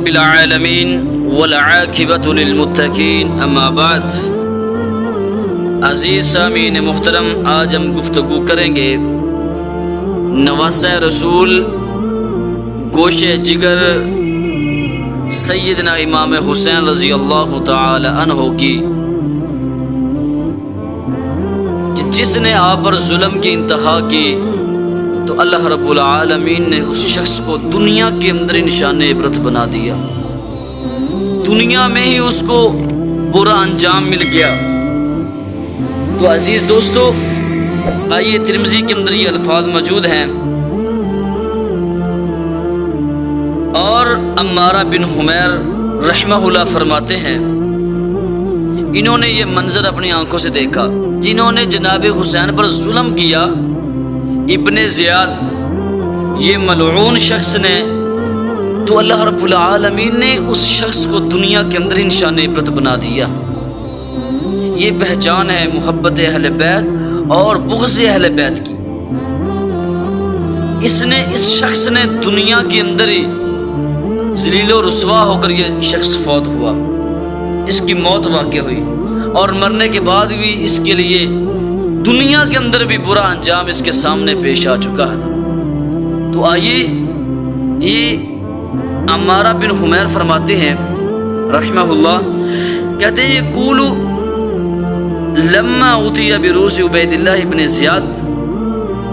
رب العالمین والعاقبۃ للمتقین اما بعد۔ عزیز سامعین محترم، آج ہم گفتگو کریں گے نواسہ رسول گوشے جگر سیدنا امام حسین رضی اللہ تعالی عنہ کی، جس نے آپ پر ظلم کی انتہا کی تو اللہ رب العالمین نے اس شخص کو دنیا کے اندر نشان عبرت بنا دیا، دنیا میں ہی اس کو برا انجام مل گیا۔ تو عزیز دوستو، آئیے ترمذی کے اندر یہ الفاظ موجود ہیں، اور عمارہ بن حمیر رحمہ اللہ فرماتے ہیں انہوں نے یہ منظر اپنی آنکھوں سے دیکھا، جنہوں نے جناب حسین پر ظلم کیا، ابن زیاد یہ ملعون شخص نے، تو اللہ رب العالمین نے اس شخص کو دنیا کے اندر نشان عبرت بنا دیا۔ یہ پہچان ہے محبت اہل بیت اور بغض اہل بیت کی۔ اس شخص نے دنیا کے اندر ہی ذلیل و رسوا ہو کر یہ شخص فوت ہوا، اس کی موت واقع ہوئی، اور مرنے کے بعد بھی اس کے لیے دنیا کے اندر بھی برا انجام اس کے سامنے پیش آ چکا تھا۔ تو آئیے، یہ عمارہ بن حمیر فرماتے ہیں رحمہ اللہ، کہتے ہیں یقول لما اتی بروس عبید اللہ ابن زیاد،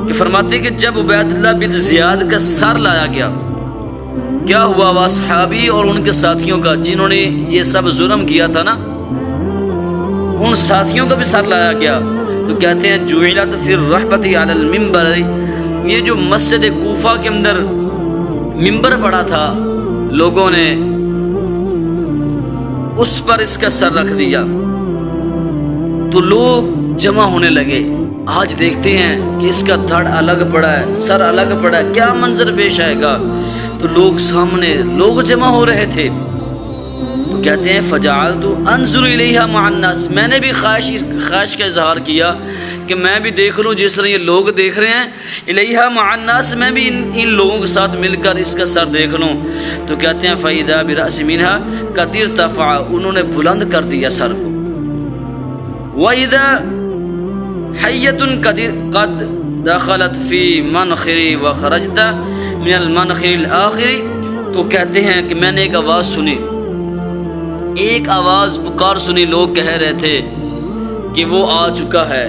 کہ فرماتے ہیں کہ جب عبید اللہ بن زیاد کا سر لایا گیا، کیا ہوا، واصحابی اور ان کے ساتھیوں کا، جنہوں نے یہ سب ظلم کیا تھا نا، ان ساتھیوں کا بھی سر لایا گیا۔ تو کہتے ہیں جعلت فی الرحبۃ علی المنبر، یہ جو مسجد کوفہ کے اندر منبر پڑا تھا، لوگوں نے اس پر اس کا سر رکھ دیا، تو لوگ جمع ہونے لگے۔ آج دیکھتے ہیں کہ اس کا دھڑ الگ پڑا ہے، سر الگ پڑا ہے، کیا منظر پیش آئے گا؟ تو لوگ سامنے، لوگ جمع ہو رہے تھے، تو کہتے ہیں فجعلت انظر الیہا مع الناس، میں نے بھی خواہش کا اظہار کیا کہ میں بھی دیکھ لوں جس طرح یہ لوگ دیکھ رہے ہیں، الیہا مع الناس، میں بھی ان لوگوں کے ساتھ مل کر اس کا سر دیکھ لوں۔ تو کہتے ہیں فاذا براس منها قد ارتفع، انہوں نے بلند کر دیا سر کو، واذا حیۃ قد دخلت فی منخری وخرجت من المنخر الآخر، تو کہتے ہیں کہ میں نے ایک آواز سنی، ایک آواز پکار سنی، لوگ کہہ رہے تھے کہ وہ آ چکا ہے۔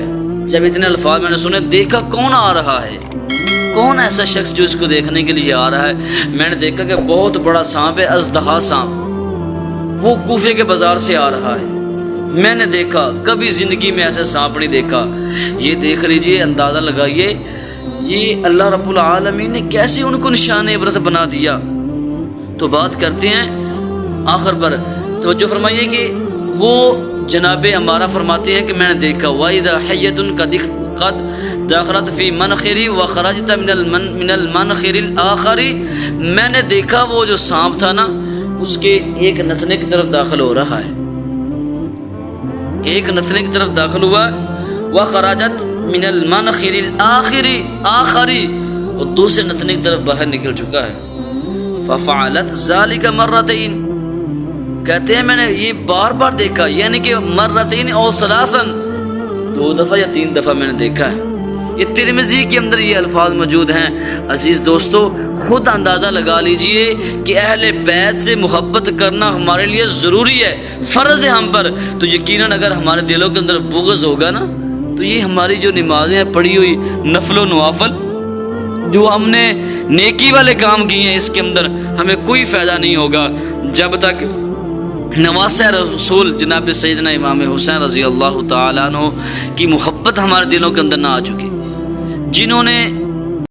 جب اتنے الفاظ میں نے سنے، دیکھا کون آ رہا ہے، کون ایسا شخص جو اس کو دیکھنے کے لیے آ رہا ہے؟ میں نے دیکھا کہ بہت بڑا سانپ ہے، اژدہا سانپ، وہ کوفے کے بازار سے آ رہا ہے۔ میں نے دیکھا، کبھی زندگی میں ایسا سانپ نہیں دیکھا۔ یہ دیکھ لیجئے، اندازہ لگائیے، یہ اللہ رب العالمین نے کیسے ان کو نشان عبرت بنا دیا۔ تو بات کرتے ہیں آخر پر، توجہ فرمائیے کہ وہ جناب عمارہ فرماتے ہیں کہ میں نے دیکھا وَإِذَا حَيَّةٌ قَدْ دَخَلَتْ فِي مَنْخِرِ وَخَرَجْتَ مِنَ الْمَنْخِرِ الْآخَرِ، میں نے دیکھا وہ جو سانپ تھا نا، اس کے ایک نتنے کی طرف داخل ہو رہا ہے، ایک نتنے کی طرف داخل ہوا، وَخَرَجَتْ مِنَ الْمَنْخِرِ الْآخَرِ، اور دوسرے نتنے کی طرف باہر نکل چکا ہے۔ فَفَعَلَتْ ذَلِكَ مَرَّتَيْنِ، کہتے ہیں میں نے یہ بار بار دیکھا، یعنی کہ مرتين او ثلاثاً، 2 دفعہ یا 3 دفعہ میں نے دیکھا ہے۔ یہ ترمذی کے اندر یہ الفاظ موجود ہیں۔ عزیز دوستو، خود اندازہ لگا لیجئے کہ اہل بیت سے محبت کرنا ہمارے لیے ضروری ہے، فرض ہے ہم پر۔ تو یقیناً اگر ہمارے دلوں کے اندر بغض ہوگا نا، تو یہ ہماری جو نمازیں پڑھی ہوئی نفل و نوافل، جو ہم نے نیکی والے کام کیے ہیں، اس کے اندر ہمیں کوئی فائدہ نہیں ہوگا جب تک نواسہ رسول جناب سیدنا امام حسین رضی اللہ تعالیٰ عنہ کی محبت ہمارے دلوں کے اندر نہ آ چکی، جنہوں نے